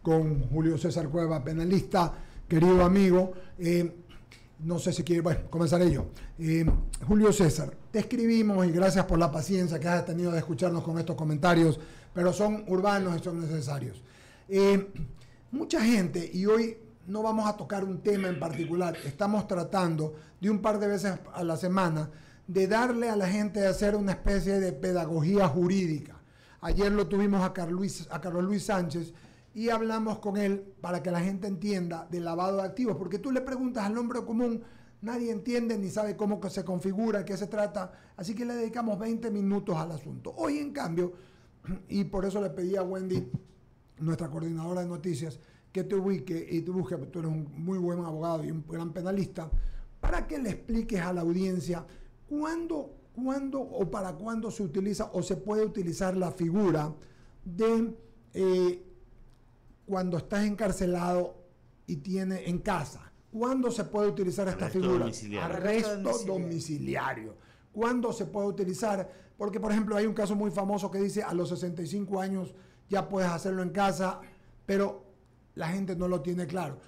con Julio César Cueva, penalista, querido amigo. No sé si quiere, bueno, comenzaré yo. Julio César, te escribimos y gracias por la paciencia que has tenido de escucharnos con estos comentarios, pero son urbanos y son necesarios. Mucha gente, y hoy no vamos a tocar un tema en particular, estamos tratando de un par de veces a la semana de darle a la gente de hacer una especie de pedagogía jurídica. Ayer lo tuvimos a Carlos Luis Sánchez y hablamos con él para que la gente entienda del lavado de activos, porque tú le preguntas al hombre común, nadie entiende ni sabe cómo se configura, qué se trata, así que le dedicamos 20 minutos al asunto. Hoy, en cambio, y por eso le pedí a Wendy, nuestra coordinadora de noticias, que te ubique y te busque, tú eres un muy buen abogado y un gran penalista, para que le expliques a la audiencia cuándo o para cuándo se utiliza o se puede utilizar la figura de cuando estás encarcelado y tiene en casa. ¿Cuándo se puede utilizar esta figura? Arresto domiciliario. ¿Cuándo se puede utilizar? Porque, por ejemplo, hay un caso muy famoso que dice a los 65 años ya puedes hacerlo en casa, pero la gente no lo tiene claro.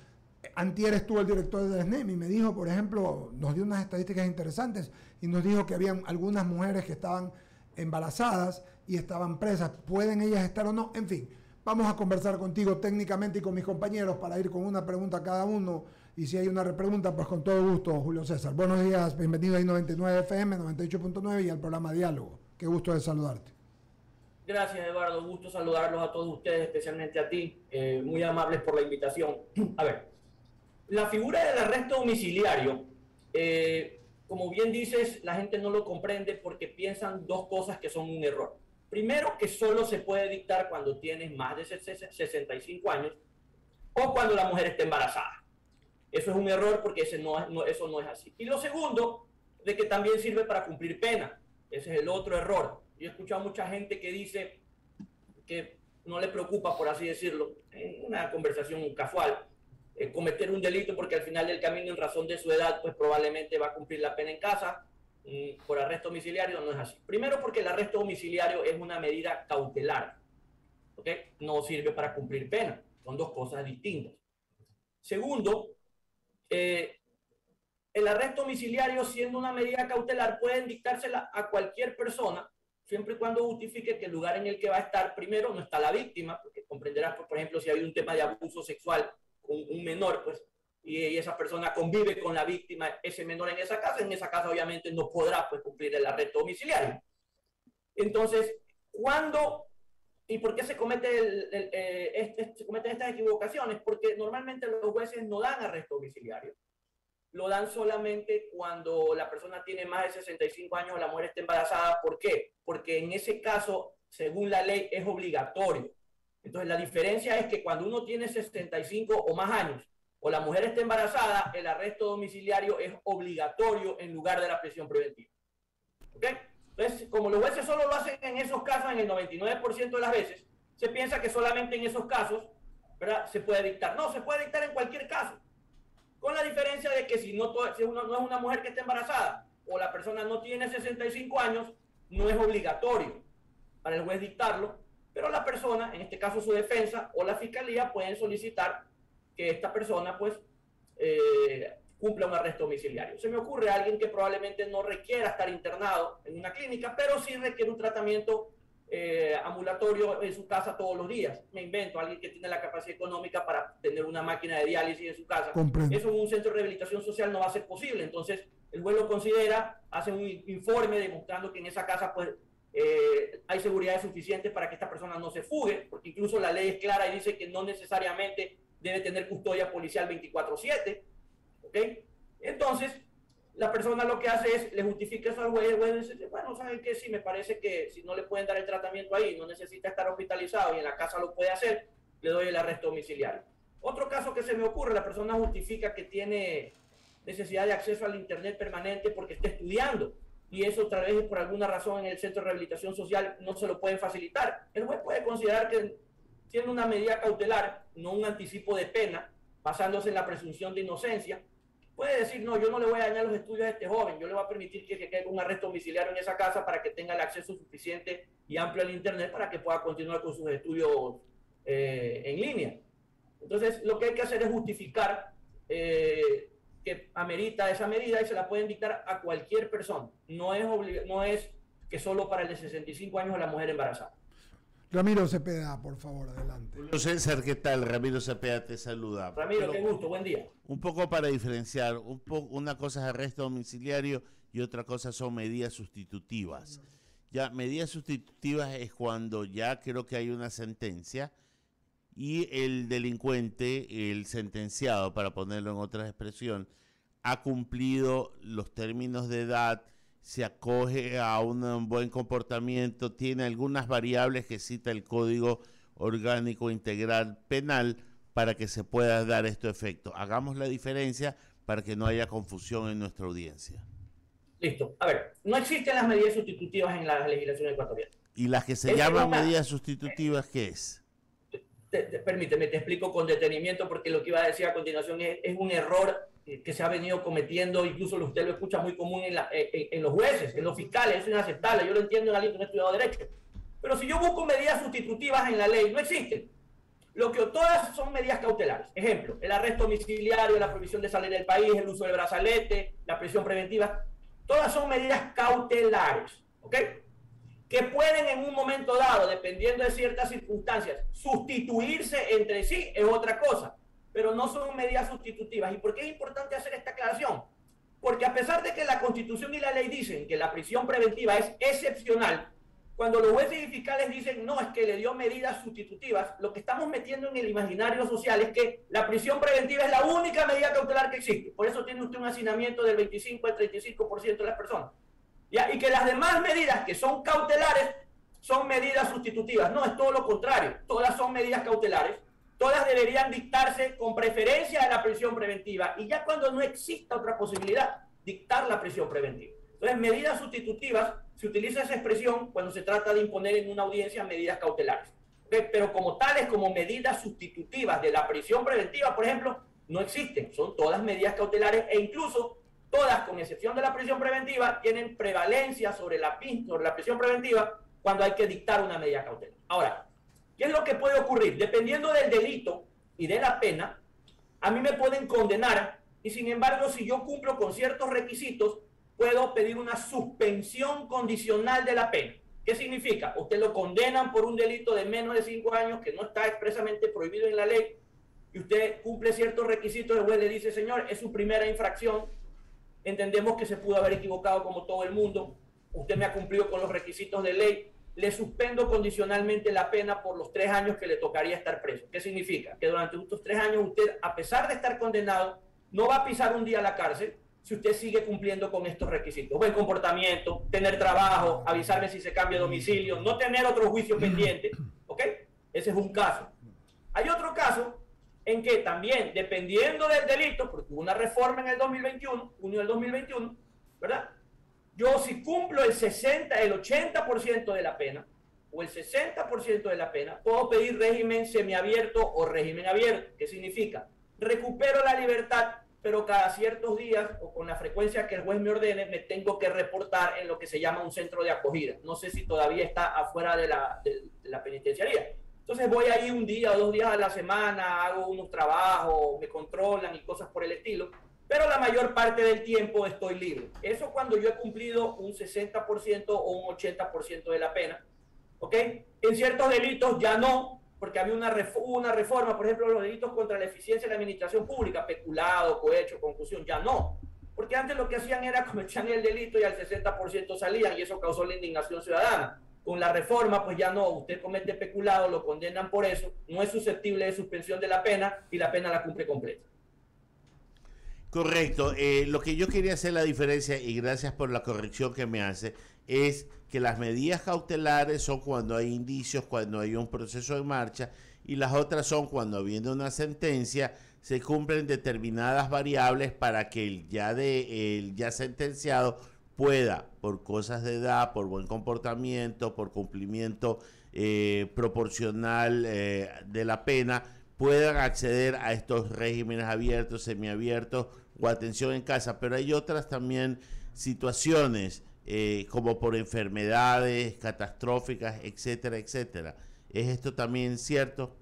Antier estuvo el director de SNEM y me dijo, por ejemplo, nos dio unas estadísticas interesantes y nos dijo que habían algunas mujeres que estaban embarazadas y estaban presas. ¿Pueden ellas estar o no? En fin. Vamos a conversar contigo técnicamente y con mis compañeros para ir con una pregunta a cada uno. Y si hay una repregunta, pues con todo gusto, Julio César. Buenos días, bienvenido a I99 FM, 98.9 y al programa Diálogo. Qué gusto de saludarte. Gracias, Eduardo. Gusto saludarlos a todos ustedes, especialmente a ti. Muy amables por la invitación. A ver, la figura del arresto domiciliario, como bien dices, la gente no lo comprende porque piensan dos cosas que son un error. Primero, que solo se puede dictar cuando tienes más de 65 años o cuando la mujer está embarazada. Eso es un error porque eso no es así. Y lo segundo, de que también sirve para cumplir pena. Ese es el otro error. Yo he escuchado a mucha gente que dice que no le preocupa, por así decirlo, en una conversación casual, cometer un delito porque al final del camino, en razón de su edad, pues probablemente va a cumplir la pena en casa. Por arresto domiciliario no es así. Primero, porque el arresto domiciliario es una medida cautelar, ¿okay? No sirve para cumplir pena, son dos cosas distintas. Segundo, el arresto domiciliario, siendo una medida cautelar, pueden dictársela a cualquier persona, siempre y cuando justifique que el lugar en el que va a estar, primero, no está la víctima, porque comprenderás, por ejemplo, si hay un tema de abuso sexual con un menor, pues, y esa persona convive con la víctima, ese menor en esa casa obviamente no podrá, pues, cumplir el arresto domiciliario. Entonces, ¿cuándo y por qué se cometen estas equivocaciones? Porque normalmente los jueces no dan arresto domiciliario. Lo dan solamente cuando la persona tiene más de 65 años o la mujer está embarazada. ¿Por qué? Porque en ese caso, según la ley, es obligatorio. Entonces, la diferencia es que cuando uno tiene 65 o más años o la mujer está embarazada, el arresto domiciliario es obligatorio en lugar de la prisión preventiva. ¿Ok? Entonces, como los jueces solo lo hacen en esos casos, en el 99% de las veces, se piensa que solamente en esos casos, ¿verdad?, se puede dictar. No, se puede dictar en cualquier caso. Con la diferencia de que si uno no es una mujer que está embarazada o la persona no tiene 65 años, no es obligatorio para el juez dictarlo, pero la persona, en este caso su defensa o la fiscalía, pueden solicitar que esta persona pues cumpla un arresto domiciliario. Se me ocurre a alguien que probablemente no requiera estar internado en una clínica, pero sí requiere un tratamiento ambulatorio en su casa todos los días. Me invento, alguien que tiene la capacidad económica para tener una máquina de diálisis en su casa. Comprendo. Eso en un centro de rehabilitación social no va a ser posible. Entonces, el juez lo considera, hace un informe demostrando que en esa casa pues, hay seguridad suficiente para que esta persona no se fugue, porque incluso la ley es clara y dice que no necesariamente debe tener custodia policial 24/7. ¿Ok? Entonces, la persona lo que hace es, le justifica eso al juez, el juez dice, bueno, ¿saben qué? Sí, me parece que si no le pueden dar el tratamiento ahí, no necesita estar hospitalizado y en la casa lo puede hacer, le doy el arresto domiciliario. Otro caso que se me ocurre, la persona justifica que tiene necesidad de acceso al internet permanente porque está estudiando y eso tal vez por alguna razón en el centro de rehabilitación social no se lo pueden facilitar. El juez puede considerar que tiene una medida cautelar, no un anticipo de pena, basándose en la presunción de inocencia. Puede decir, no, yo no le voy a dañar los estudios a este joven, yo le voy a permitir que quede un arresto domiciliario en esa casa para que tenga el acceso suficiente y amplio al internet para que pueda continuar con sus estudios en línea. Entonces, lo que hay que hacer es justificar que amerita esa medida y se la pueden dictar a cualquier persona. No es que solo para el de 65 años o la mujer embarazada. Ramiro Cepeda, por favor, adelante. Julio César, ¿qué tal? Ramiro Cepeda te saluda. Ramiro, qué gusto, buen día. Un poco para diferenciar, una cosa es arresto domiciliario y otra cosa son medidas sustitutivas. Ya, medidas sustitutivas es cuando ya creo que hay una sentencia y el delincuente, el sentenciado, para ponerlo en otra expresión, ha cumplido los términos de edad, se acoge a un buen comportamiento, tiene algunas variables que cita el Código Orgánico Integral Penal para que se pueda dar este efecto. Hagamos la diferencia para que no haya confusión en nuestra audiencia. Listo. A ver, no existen las medidas sustitutivas en la legislación ecuatoriana. ¿Y las que se llaman medidas sustitutivas qué es? Permíteme, te explico con detenimiento porque lo que iba a decir a continuación es un error que se ha venido cometiendo, incluso usted lo escucha muy común en los jueces, en los fiscales, eso es inaceptable, yo lo entiendo en la ley, no he estudiado Derecho. Pero si yo busco medidas sustitutivas en la ley, no existen. Lo que todas son medidas cautelares. Ejemplo, el arresto domiciliario, la prohibición de salir del país, el uso del brazalete, la prisión preventiva, todas son medidas cautelares, ¿ok? Que pueden en un momento dado, dependiendo de ciertas circunstancias, sustituirse entre sí es otra cosa, pero no son medidas sustitutivas. ¿Y por qué es importante hacer esta aclaración? Porque a pesar de que la Constitución y la ley dicen que la prisión preventiva es excepcional, cuando los jueces y fiscales dicen no, es que le dio medidas sustitutivas, lo que estamos metiendo en el imaginario social es que la prisión preventiva es la única medida cautelar que existe. Por eso tiene usted un hacinamiento del 25 al 35% de las personas. ¿Ya? Y que las demás medidas que son cautelares son medidas sustitutivas. No, es todo lo contrario. Todas son medidas cautelares. Todas deberían dictarse con preferencia de la prisión preventiva. Y ya cuando no exista otra posibilidad, dictar la prisión preventiva. Entonces, medidas sustitutivas, se utiliza esa expresión cuando se trata de imponer en una audiencia medidas cautelares. ¿Okay? Pero como tales, como medidas sustitutivas de la prisión preventiva, por ejemplo, no existen. Son todas medidas cautelares e incluso todas, con excepción de la prisión preventiva, tienen prevalencia sobre la prisión preventiva cuando hay que dictar una medida cautelar. Ahora, ¿qué es lo que puede ocurrir? Dependiendo del delito y de la pena, a mí me pueden condenar y sin embargo, si yo cumplo con ciertos requisitos, puedo pedir una suspensión condicional de la pena. ¿Qué significa? Usted lo condenan por un delito de menos de 5 años que no está expresamente prohibido en la ley y usted cumple ciertos requisitos, el juez le dice, señor, es su primera infracción, entendemos que se pudo haber equivocado como todo el mundo, usted me ha cumplido con los requisitos de ley, le suspendo condicionalmente la pena por los 3 años que le tocaría estar preso. ¿Qué significa? Que durante estos 3 años usted, a pesar de estar condenado, no va a pisar un día a la cárcel si usted sigue cumpliendo con estos requisitos. Buen comportamiento, tener trabajo, avisarme si se cambia de domicilio, no tener otro juicio pendiente. ¿Ok? Ese es un caso. Hay otro caso en que también, dependiendo del delito, porque hubo una reforma en el 2021, junio del 2021, ¿verdad? Yo si cumplo el 80% de la pena, o el 60% de la pena, puedo pedir régimen semiabierto o régimen abierto. ¿Qué significa? Recupero la libertad, pero cada ciertos días, o con la frecuencia que el juez me ordene, me tengo que reportar en lo que se llama un centro de acogida. No sé si todavía está afuera de la penitenciaría. Entonces voy ahí 1 día o 2 días a la semana, hago unos trabajos, me controlan y cosas por el estilo, pero la mayor parte del tiempo estoy libre. Eso cuando yo he cumplido un 60% o un 80% de la pena, ¿ok? En ciertos delitos ya no, porque había una reforma, por ejemplo, los delitos contra la eficiencia de la administración pública, peculado, cohecho, concusión, ya no. Porque antes lo que hacían era cometían el delito y al 60% salían y eso causó la indignación ciudadana. Con la reforma, pues ya no, usted comete peculado, lo condenan por eso, no es susceptible de suspensión de la pena y la pena la cumple completa. Correcto. Lo que yo quería hacer la diferencia, y gracias por la corrección que me hace, es que las medidas cautelares son cuando hay indicios, cuando hay un proceso en marcha, y las otras son cuando habiendo una sentencia se cumplen determinadas variables para que el ya sentenciado pueda, por cosas de edad, por buen comportamiento, por cumplimiento proporcional de la pena, puedan acceder a estos regímenes abiertos, semiabiertos o atención en casa. Pero hay otras también situaciones como por enfermedades catastróficas, etcétera, etcétera. ¿Es esto también cierto?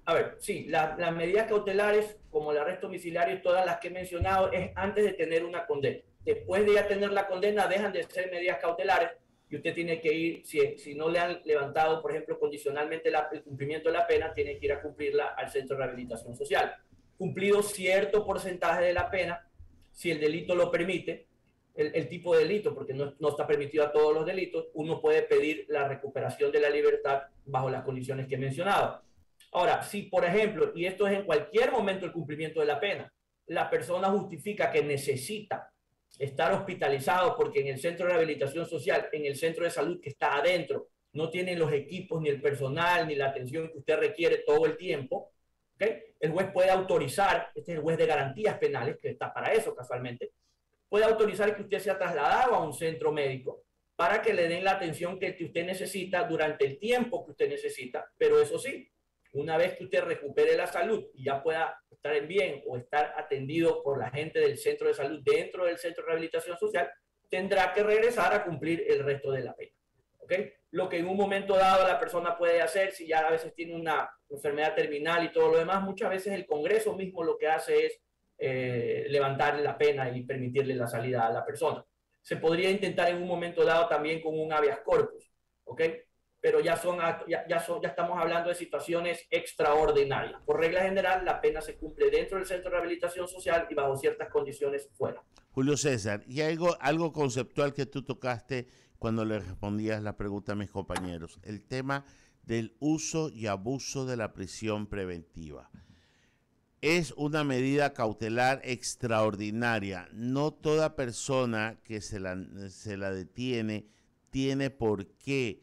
A ver, sí, las medidas cautelares, como el arresto domiciliario y todas las que he mencionado, es antes de tener una condena. Después de ya tener la condena, dejan de ser medidas cautelares y usted tiene que ir, si no le han levantado, por ejemplo, condicionalmente el cumplimiento de la pena, tiene que ir a cumplirla al centro de rehabilitación social. Cumplido cierto porcentaje de la pena, si el delito lo permite, el tipo de delito, porque no está permitido a todos los delitos, uno puede pedir la recuperación de la libertad bajo las condiciones que he mencionado. Ahora, si por ejemplo, y esto es en cualquier momento el cumplimiento de la pena, la persona justifica que necesita estar hospitalizado porque en el centro de rehabilitación social, en el centro de salud que está adentro, no tienen los equipos, ni el personal, ni la atención que usted requiere todo el tiempo, ¿okay? El juez puede autorizar, este es el juez de garantías penales, que está para eso casualmente, puede autorizar que usted sea trasladado a un centro médico para que le den la atención que usted necesita durante el tiempo que usted necesita, pero eso sí, una vez que usted recupere la salud y ya pueda estar en bien o estar atendido por la gente del centro de salud dentro del centro de rehabilitación social, tendrá que regresar a cumplir el resto de la pena. ¿Okay? Lo que en un momento dado la persona puede hacer, si ya a veces tiene una enfermedad terminal y todo lo demás, muchas veces el Congreso mismo lo que hace es levantarle la pena y permitirle la salida a la persona. Se podría intentar en un momento dado también con un habeas corpus, ¿ok? Pero ya estamos hablando de situaciones extraordinarias. Por regla general, la pena se cumple dentro del centro de rehabilitación social y bajo ciertas condiciones fuera. Julio César, y algo conceptual que tú tocaste cuando le respondías la pregunta a mis compañeros, el tema del uso y abuso de la prisión preventiva. Es una medida cautelar extraordinaria. No toda persona que se la detiene tiene por qué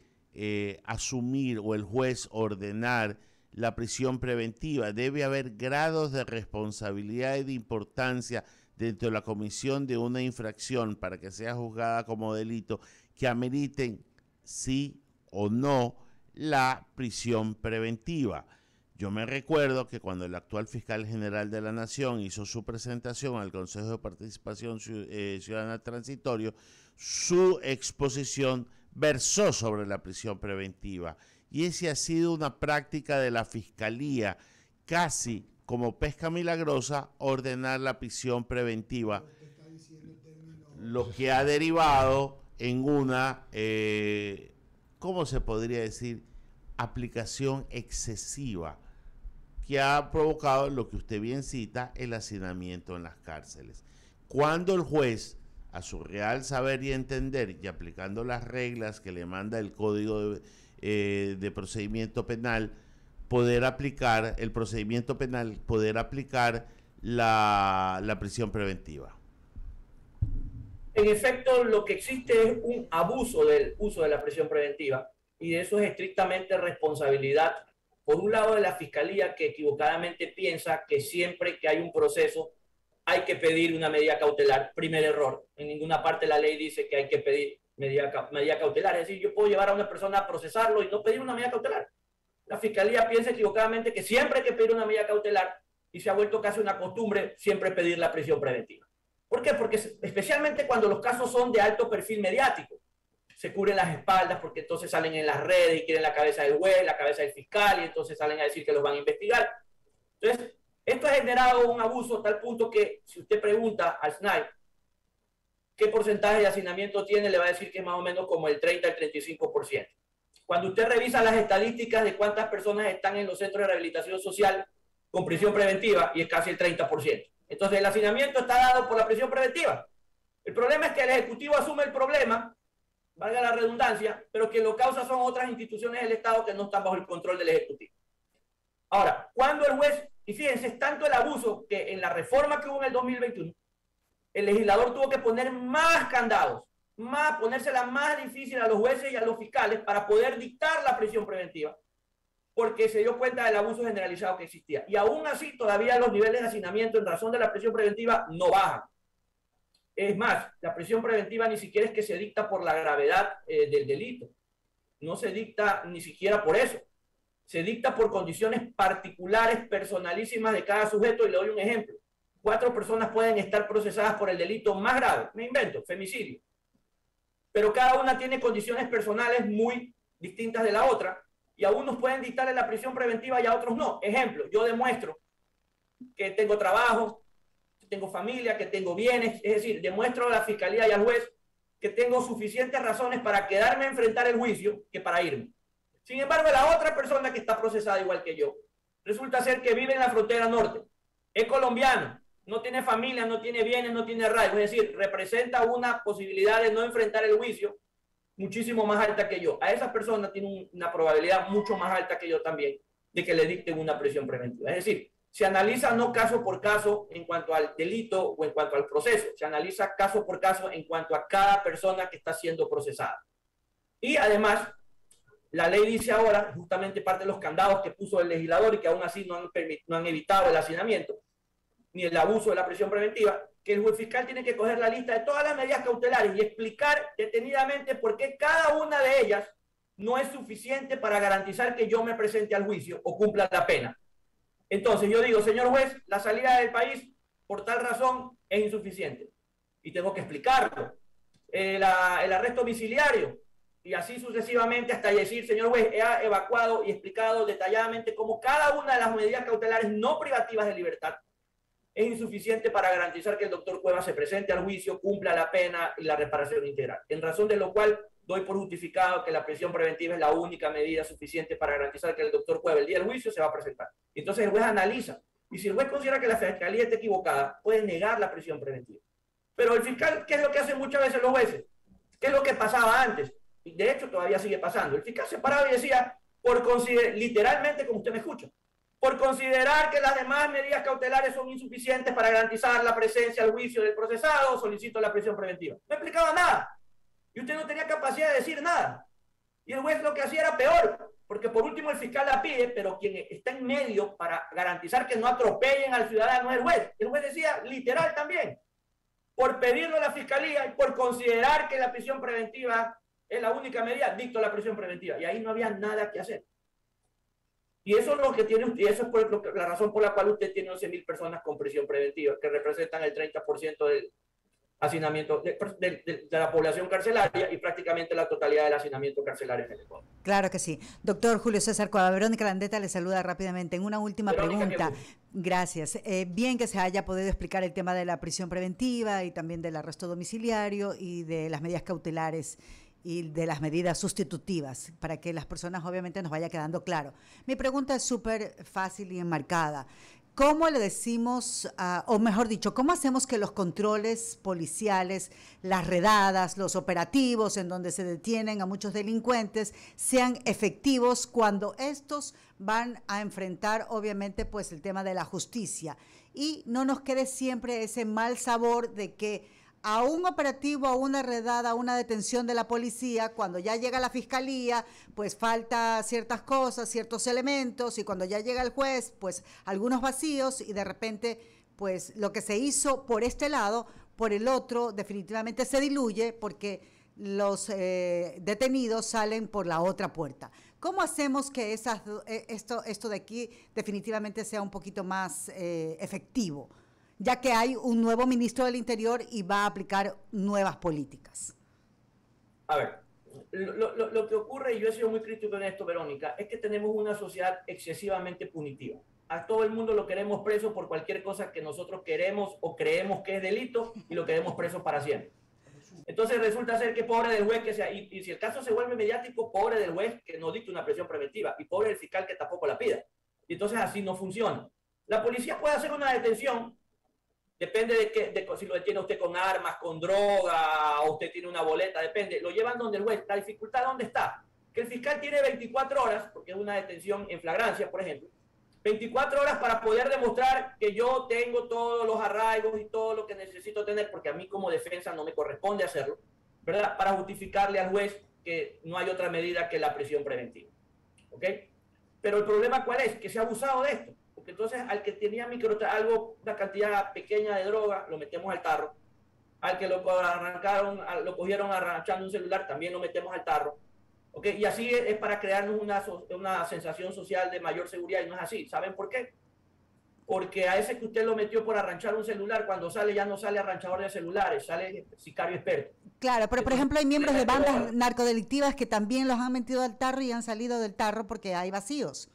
asumir o el juez ordenar la prisión preventiva. Debe haber grados de responsabilidad y de importancia dentro de la comisión de una infracción para que sea juzgada como delito que ameriten sí o no la prisión preventiva. Yo me recuerdo que cuando el actual fiscal general de la Nación hizo su presentación al Consejo de Participación Ciudadana Transitorio, su exposición versó sobre la prisión preventiva. Y esa ha sido una práctica de la Fiscalía, casi como pesca milagrosa, ordenar la prisión preventiva, lo que ha derivado en una, ¿cómo se podría decir?, aplicación excesiva que ha provocado lo que usted bien cita, el hacinamiento en las cárceles. Cuando el juez, a su real saber y entender y aplicando las reglas que le manda el Código de Procedimiento Penal, poder aplicar el procedimiento penal, poder aplicar la prisión preventiva. En efecto, lo que existe es un abuso del uso de la prisión preventiva y eso es estrictamente responsabilidad, por un lado, de la Fiscalía, que equivocadamente piensa que siempre que hay un proceso hay que pedir una medida cautelar. Primer error. En ninguna parte de la ley dice que hay que pedir medida cautelar. Es decir, yo puedo llevar a una persona a procesarlo y no pedir una medida cautelar. La Fiscalía piensa equivocadamente que siempre hay que pedir una medida cautelar y se ha vuelto casi una costumbre siempre pedir la prisión preventiva. ¿Por qué? Porque especialmente cuando los casos son de alto perfil mediático, se cubren las espaldas porque entonces salen en las redes y quieren la cabeza del juez, la cabeza del fiscal y entonces salen a decir que los van a investigar. Entonces, esto ha generado un abuso a tal punto que si usted pregunta al SNAI qué porcentaje de hacinamiento tiene, le va a decir que es más o menos como el 30 al 35%. Cuando usted revisa las estadísticas de cuántas personas están en los centros de rehabilitación social con prisión preventiva, y es casi el 30%. Entonces, el hacinamiento está dado por la prisión preventiva. El problema es que el Ejecutivo asume el problema, valga la redundancia, pero que lo causa son otras instituciones del Estado que no están bajo el control del Ejecutivo. Ahora, cuando el juez, y fíjense, es tanto el abuso que en la reforma que hubo en el 2021, el legislador tuvo que poner más candados, ponérsela más difícil a los jueces y a los fiscales para poder dictar la prisión preventiva, porque se dio cuenta del abuso generalizado que existía. Y aún así, todavía los niveles de hacinamiento en razón de la prisión preventiva no bajan. Es más, la prisión preventiva ni siquiera es que se dicta por la gravedad del delito. No se dicta ni siquiera por eso. Se dicta por condiciones particulares, personalísimas de cada sujeto. Y le doy un ejemplo. 4 personas pueden estar procesadas por el delito más grave. Me invento, femicidio. Pero cada una tiene condiciones personales muy distintas de la otra. y a unos pueden dictarle la prisión preventiva y a otros no. Ejemplo, yo demuestro que tengo trabajo, que tengo familia, que tengo bienes, es decir, demuestro a la fiscalía y al juez que tengo suficientes razones para quedarme a enfrentar el juicio que para irme. Sin embargo, la otra persona que está procesada igual que yo, resulta ser que vive en la frontera norte, es colombiano, no tiene familia, no tiene bienes, no tiene arraigo, es decir, representa una posibilidad de no enfrentar el juicio muchísimo más alta que yo. A esa persona tiene una probabilidad mucho más alta que yo también de que le dicten una prisión preventiva. Es decir, se analiza no caso por caso en cuanto al delito o en cuanto al proceso, se analiza caso por caso en cuanto a cada persona que está siendo procesada. Y además, la ley dice ahora, justamente parte de los candados que puso el legislador y que aún así no han evitado el hacinamiento ni el abuso de la prisión preventiva, que el juez fiscal tiene que coger la lista de todas las medidas cautelares y explicar detenidamente por qué cada una de ellas no es suficiente para garantizar que yo me presente al juicio o cumpla la pena. Entonces yo digo, señor juez, la salida del país por tal razón es insuficiente y tengo que explicarlo. El arresto domiciliario y así sucesivamente hasta decir, señor juez, he evacuado y explicado detalladamente cómo cada una de las medidas cautelares no privativas de libertad es insuficiente para garantizar que el doctor Cuevas se presente al juicio, cumpla la pena y la reparación integral. En razón de lo cual doy por justificado que la prisión preventiva es la única medida suficiente para garantizar que el doctor Cuevas el día del juicio se va a presentar. Entonces el juez analiza, y si el juez considera que la fiscalía está equivocada, puede negar la prisión preventiva. Pero el fiscal, ¿qué es lo que hacen muchas veces los jueces? ¿Qué es lo que pasaba antes? Y de hecho todavía sigue pasando. El fiscal se paraba y decía, literalmente como usted me escucha, por considerar que las demás medidas cautelares son insuficientes para garantizar la presencia al juicio del procesado, solicito la prisión preventiva. No explicaba nada. Y usted no tenía capacidad de decir nada. Y el juez lo que hacía era peor, porque por último el fiscal la pide, pero quien está en medio para garantizar que no atropellen al ciudadano es el juez. El juez decía literal también, por pedirlo a la fiscalía y por considerar que la prisión preventiva es la única medida, dicto la prisión preventiva. Y ahí no había nada que hacer. Y eso es lo que tiene usted, eso es la razón por la cual usted tiene 11.000 personas con prisión preventiva, que representan el 30% del hacinamiento de la población carcelaria y prácticamente la totalidad del hacinamiento carcelario en el Ecuador. Claro que sí. Doctor Julio César Cuevas, Verónica Landeta le saluda rápidamente. En una última pregunta. Gracias. Bien que se haya podido explicar el tema de la prisión preventiva y también del arresto domiciliario y de las medidas cautelares y de las medidas sustitutivas, para que las personas obviamente nos vaya quedando claro. Mi pregunta es súper fácil y enmarcada. ¿Cómo le decimos, o mejor dicho, cómo hacemos que los controles policiales, las redadas, los operativos en donde se detienen a muchos delincuentes sean efectivos cuando estos van a enfrentar obviamente pues el tema de la justicia y no nos quede siempre ese mal sabor de que a un operativo, a una redada, a una detención de la policía, cuando ya llega la fiscalía, pues falta ciertas cosas, ciertos elementos, y cuando ya llega el juez, pues algunos vacíos, y de repente, pues lo que se hizo por este lado, por el otro, definitivamente se diluye, porque los detenidos salen por la otra puerta. ¿Cómo hacemos que esto de aquí definitivamente sea un poquito más efectivo? Ya que hay un nuevo ministro del Interior y va a aplicar nuevas políticas. A ver, lo que ocurre, y yo he sido muy crítico en esto, Verónica, es que tenemos una sociedad excesivamente punitiva. A todo el mundo lo queremos preso por cualquier cosa que nosotros queremos o creemos que es delito y lo queremos preso para siempre. Entonces resulta ser que pobre del juez que sea, y si el caso se vuelve mediático, pobre del juez que no dicte una prisión preventiva y pobre del fiscal que tampoco la pida. Y entonces así no funciona. La policía puede hacer una detención. Depende de si lo detiene usted con armas, con droga, o usted tiene una boleta, depende. Lo llevan donde el juez. La dificultad, ¿dónde está? Que el fiscal tiene 24 horas, porque es una detención en flagrancia, por ejemplo, 24 horas para poder demostrar que yo tengo todos los arraigos y todo lo que necesito tener, porque a mí como defensa no me corresponde hacerlo, ¿verdad? Para justificarle al juez que no hay otra medida que la prisión preventiva. ¿Ok? Pero el problema, ¿cuál es? Que se ha abusado de esto. Porque entonces al que tenía una cantidad pequeña de droga, lo metemos al tarro. Al que lo cogieron arranchando un celular, también lo metemos al tarro. ¿Okay? Y así es para crearnos una sensación social de mayor seguridad, y no es así. ¿Saben por qué? porque a ese que usted lo metió por arranchar un celular, cuando sale ya no sale arranchador de celulares, sale sicario experto. Claro, pero por ejemplo hay miembros de bandas narcodelictivas que también los han metido al tarro y han salido del tarro porque hay vacíos.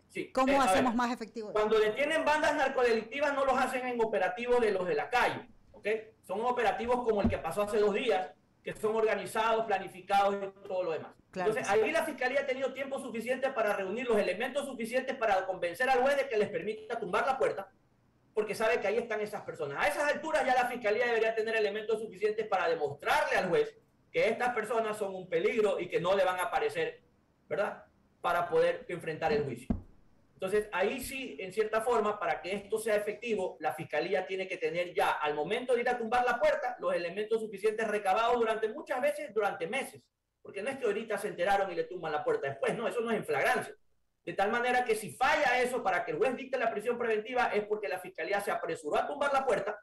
Sí. ¿Cómo hacemos más efectivo? Cuando detienen bandas narcodelictivas no los hacen en operativos de los de la calle, ¿ok? Son operativos como el que pasó hace 2 días, que son organizados, planificados y todo lo demás. Claro. Entonces, ahí la Fiscalía ha tenido tiempo suficiente para reunir los elementos suficientes para convencer al juez de que les permita tumbar la puerta, porque sabe que ahí están esas personas. A esas alturas ya la Fiscalía debería tener elementos suficientes para demostrarle al juez que estas personas son un peligro y que no le van a aparecer, ¿verdad?, para poder enfrentar el juicio. Entonces, ahí sí, en cierta forma, para que esto sea efectivo, la Fiscalía tiene que tener ya, al momento de ir a tumbar la puerta, los elementos suficientes recabados muchas veces durante meses. Porque no es que ahorita se enteraron y le tumban la puerta después, no, eso no es en flagrancia. De tal manera que si falla eso para que el juez dicte la prisión preventiva es porque la Fiscalía se apresuró a tumbar la puerta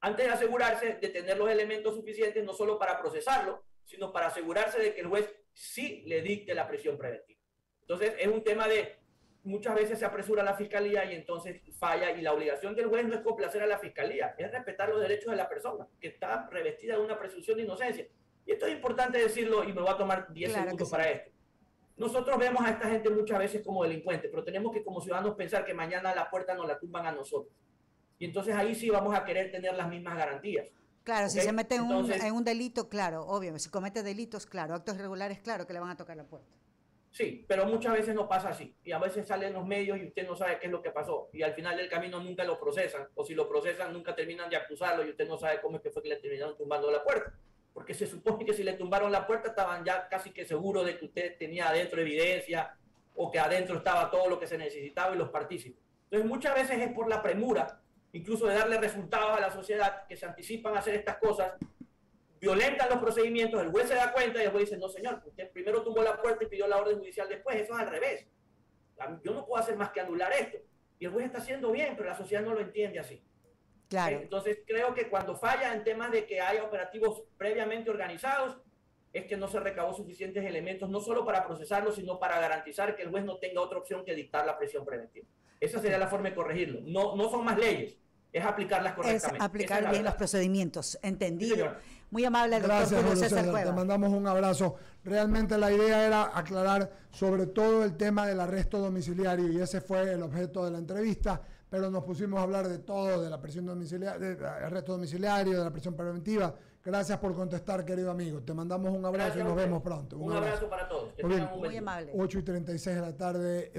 antes de asegurarse de tener los elementos suficientes no solo para procesarlo, sino para asegurarse de que el juez sí le dicte la prisión preventiva. Entonces, es un tema de... Muchas veces se apresura la Fiscalía y entonces falla, y la obligación del juez no es complacer a la Fiscalía, es respetar los derechos de la persona, que está revestida de una presunción de inocencia. Y esto es importante decirlo, y me voy a tomar 10 segundos para esto. Nosotros vemos a esta gente muchas veces como delincuentes, pero tenemos que como ciudadanos pensar que mañana la puerta nos la tumban a nosotros. Y entonces ahí sí vamos a querer tener las mismas garantías. Claro, ¿okay? Si se mete en un delito, claro, obvio, si comete delitos, claro, actos irregulares, claro que le van a tocar la puerta. Sí, pero muchas veces no pasa así. Y a veces salen los medios y usted no sabe qué es lo que pasó. Y al final del camino nunca lo procesan. O si lo procesan, nunca terminan de acusarlo y usted no sabe cómo es que fue que le terminaron tumbando la puerta. Porque se supone que si le tumbaron la puerta estaban ya casi que seguros de que usted tenía adentro evidencia o que adentro estaba todo lo que se necesitaba y los partícipes. Entonces muchas veces es por la premura, incluso de darle resultados a la sociedad, que se anticipan a hacer estas cosas, violentan los procedimientos, el juez se da cuenta y el juez dice, no señor, usted primero tumbó la puerta y pidió la orden judicial después, eso es al revés. Yo no puedo hacer más que anular esto. Y el juez está haciendo bien, pero la sociedad no lo entiende así. Claro. Entonces creo que cuando falla en temas de que haya operativos previamente organizados, es que no se recabó suficientes elementos, no solo para procesarlo, sino para garantizar que el juez no tenga otra opción que dictar la prisión preventiva. Esa sería la forma de corregirlo. No son más leyes, es aplicarlas correctamente. Es aplicar bien los procedimientos, entendido. Sí, muy amable el doctor Julio César Cueva. Te mandamos un abrazo. Realmente la idea era aclarar sobre todo el tema del arresto domiciliario y ese fue el objeto de la entrevista, pero nos pusimos a hablar de todo, de la prisión domiciliaria, del arresto domiciliario, de la prisión preventiva. Gracias por contestar, querido amigo. Te mandamos un abrazo y nos vemos pronto. Un abrazo para todos. Muy amable. 8:36 de la tarde.